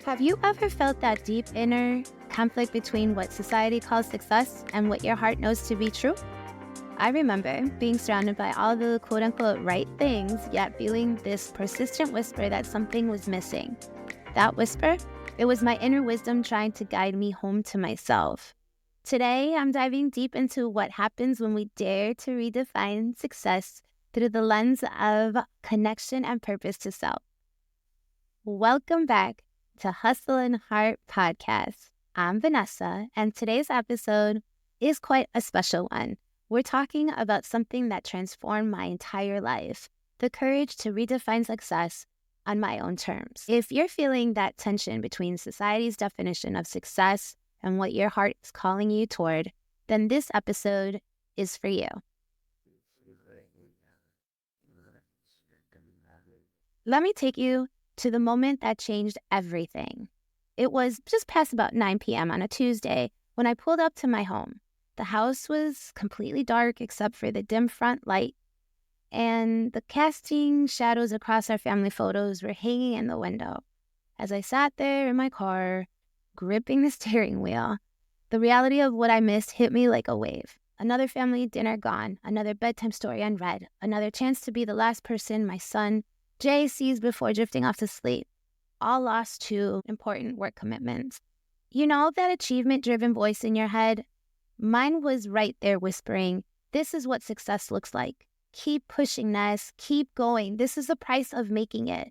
Have you ever felt that deep inner conflict between what society calls success and what your heart knows to be true? I remember being surrounded by all the quote-unquote right things, yet feeling this persistent whisper that something was missing. That whisper? It was my inner wisdom trying to guide me home to myself. Today, I'm diving deep into what happens when we dare to redefine success through the lens of connection and purpose to self. Welcome back to Hustle and Heart Podcast. I'm Vanessa, and today's episode is quite a special one. We're talking about something that transformed my entire life, the courage to redefine success on my own terms. If you're feeling that tension between society's definition of success and what your heart is calling you toward, then this episode is for you. Let me take you to the moment that changed everything. It was just past about 9 p.m. on a Tuesday when I pulled up to my home. The house was completely dark except for the dim front light, and the casting shadows across our family photos were hanging in the window. As I sat there in my car, gripping the steering wheel, the reality of what I missed hit me like a wave. Another family dinner gone, another bedtime story unread, another chance to be the last person my son Jay sees before drifting off to sleep, all lost to important work commitments. You know that achievement-driven voice in your head? Mine was right there whispering, this is what success looks like. Keep pushing, Ness. Keep going. This is the price of making it.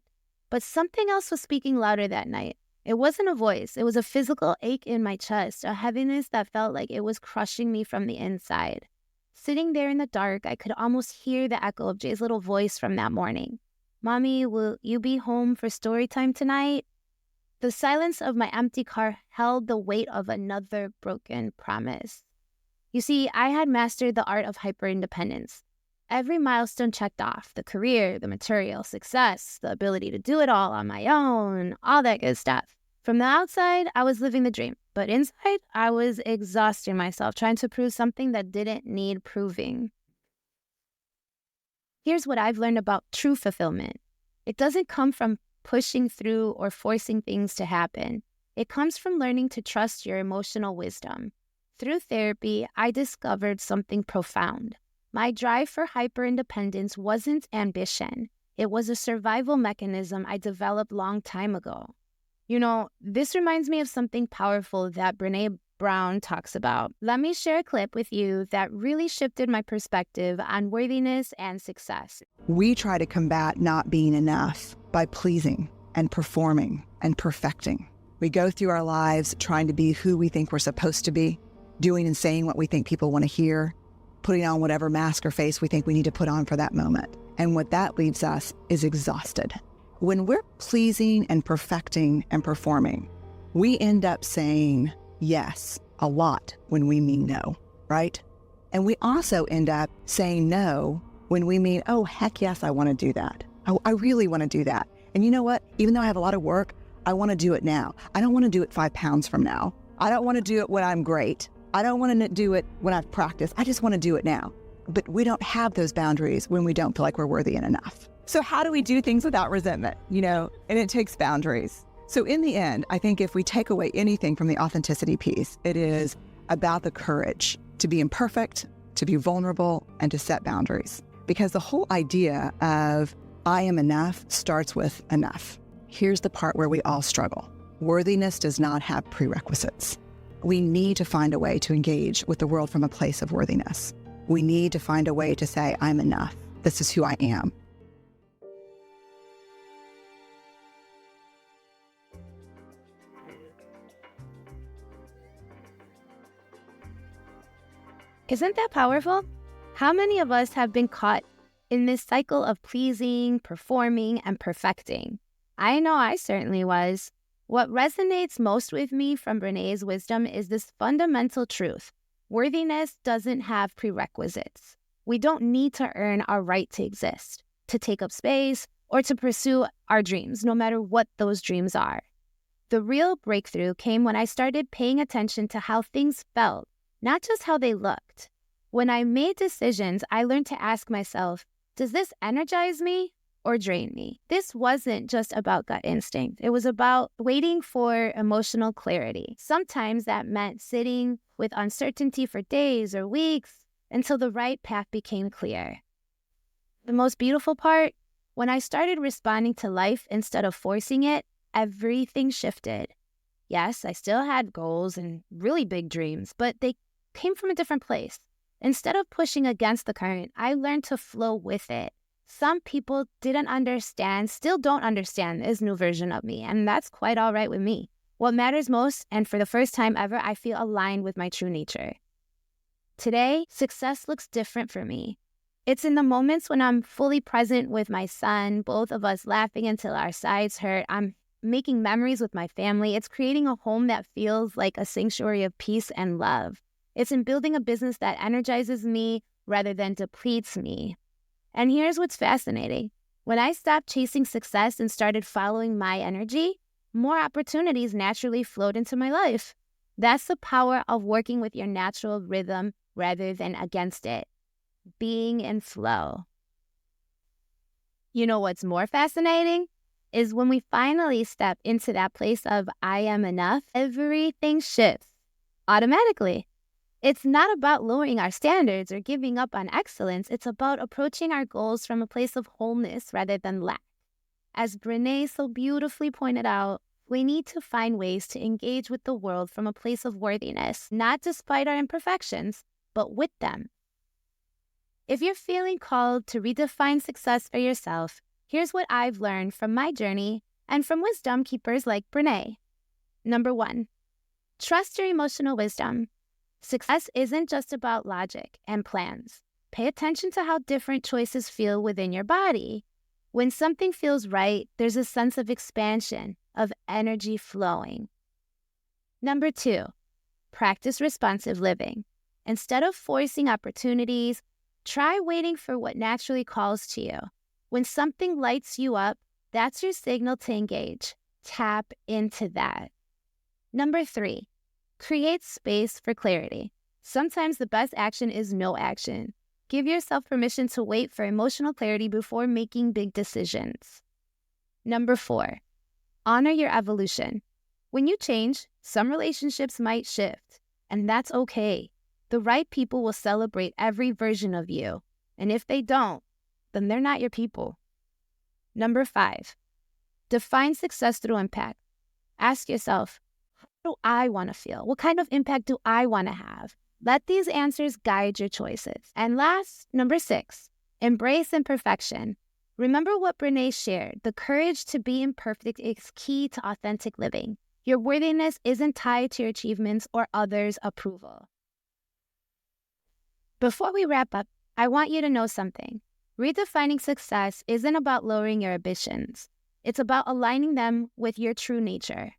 But something else was speaking louder that night. It wasn't a voice. It was a physical ache in my chest, a heaviness that felt like it was crushing me from the inside. Sitting there in the dark, I could almost hear the echo of Jay's little voice from that morning. Mommy, will you be home for story time tonight? The silence of my empty car held the weight of another broken promise. You see, I had mastered the art of hyper-independence. Every milestone checked off, the career, the material, success, the ability to do it all on my own, all that good stuff. From the outside, I was living the dream, but inside, I was exhausting myself trying to prove something that didn't need proving. Here's what I've learned about true fulfillment. It doesn't come from pushing through or forcing things to happen. It comes from learning to trust your emotional wisdom. Through therapy, I discovered something profound. My drive for hyper-independence wasn't ambition. It was a survival mechanism I developed long time ago. You know, this reminds me of something powerful that Brene Brown talks about. Let me share a clip with you that really shifted my perspective on worthiness and success. We try to combat not being enough by pleasing and performing and perfecting. We go through our lives trying to be who we think we're supposed to be, doing and saying what we think people want to hear, putting on whatever mask or face we think we need to put on for that moment. And what that leaves us is exhausted. When we're pleasing and perfecting and performing, we end up saying yes a lot when we mean no, right? And we also end up saying no when we mean, oh, heck yes, I want to do that. I really want to do that. And you know what? Even though I have a lot of work, I want to do it now. I don't want to do it 5 pounds from now. I don't want to do it when I'm great. I don't want to do it when I've practiced. I just want to do it now. But we don't have those boundaries when we don't feel like we're worthy and enough. So how do we do things without resentment? And it takes boundaries. So in the end, I think if we take away anything from the authenticity piece, it is about the courage to be imperfect, to be vulnerable, and to set boundaries. Because the whole idea of I am enough starts with enough. Here's the part where we all struggle. Worthiness does not have prerequisites. We need to find a way to engage with the world from a place of worthiness. We need to find a way to say, I'm enough. This is who I am. Isn't that powerful? How many of us have been caught in this cycle of pleasing, performing, and perfecting? I know I certainly was. What resonates most with me from Brene's wisdom is this fundamental truth. Worthiness doesn't have prerequisites. We don't need to earn our right to exist, to take up space, or to pursue our dreams, no matter what those dreams are. The real breakthrough came when I started paying attention to how things felt, not just how they looked. When I made decisions, I learned to ask myself, does this energize me? or drain me. This wasn't just about gut instinct. It was about waiting for emotional clarity. Sometimes that meant sitting with uncertainty for days or weeks until the right path became clear. The most beautiful part, when I started responding to life instead of forcing it, everything shifted. Yes, I still had goals and really big dreams, but they came from a different place. Instead of pushing against the current, I learned to flow with it. Some people didn't understand, still don't understand this new version of me, and that's quite all right with me. What matters most, and for the first time ever, I feel aligned with my true nature. Today, success looks different for me. It's in the moments when I'm fully present with my son, both of us laughing until our sides hurt. I'm making memories with my family. It's creating a home that feels like a sanctuary of peace and love. It's in building a business that energizes me rather than depletes me. And here's what's fascinating. When I stopped chasing success and started following my energy, more opportunities naturally flowed into my life. That's the power of working with your natural rhythm rather than against it. Being in flow. You know what's more fascinating? Is when we finally step into that place of I am enough, everything shifts automatically. It's not about lowering our standards or giving up on excellence. It's about approaching our goals from a place of wholeness rather than lack. As Brené so beautifully pointed out, we need to find ways to engage with the world from a place of worthiness, not despite our imperfections, but with them. If you're feeling called to redefine success for yourself, here's what I've learned from my journey and from wisdom keepers like Brené. Number 1, trust your emotional wisdom. Success isn't just about logic and plans. Pay attention to how different choices feel within your body. When something feels right, there's a sense of expansion, of energy flowing. Number 2, practice responsive living. Instead of forcing opportunities, try waiting for what naturally calls to you. When something lights you up, that's your signal to engage. Tap into that. Number 3, create space for clarity. Sometimes the best action is no action. Give yourself permission to wait for emotional clarity before making big decisions. Number 4, honor your evolution. When you change, some relationships might shift, and that's okay. The right people will celebrate every version of you, and if they don't, then they're not your people. Number 5, define success through impact. Ask yourself, how do I want to feel? What kind of impact do I want to have? Let these answers guide your choices. And last, number 6, embrace imperfection. Remember what Brené shared. The courage to be imperfect is key to authentic living. Your worthiness isn't tied to your achievements or others' approval. Before we wrap up, I want you to know something. Redefining success isn't about lowering your ambitions. It's about aligning them with your true nature.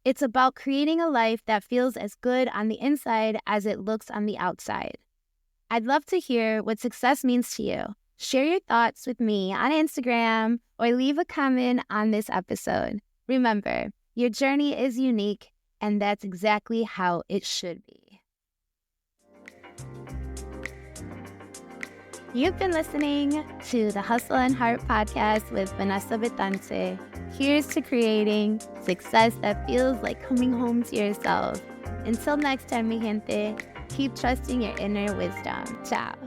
It's about creating a life that feels as good on the inside as it looks on the outside. I'd love to hear what success means to you. Share your thoughts with me on Instagram or leave a comment on this episode. Remember, your journey is unique, and that's exactly how it should be. You've been listening to the Hustle and Heart podcast with Vanessa Vitante. Here's to creating success that feels like coming home to yourself. Until next time, mi gente, keep trusting your inner wisdom. Ciao.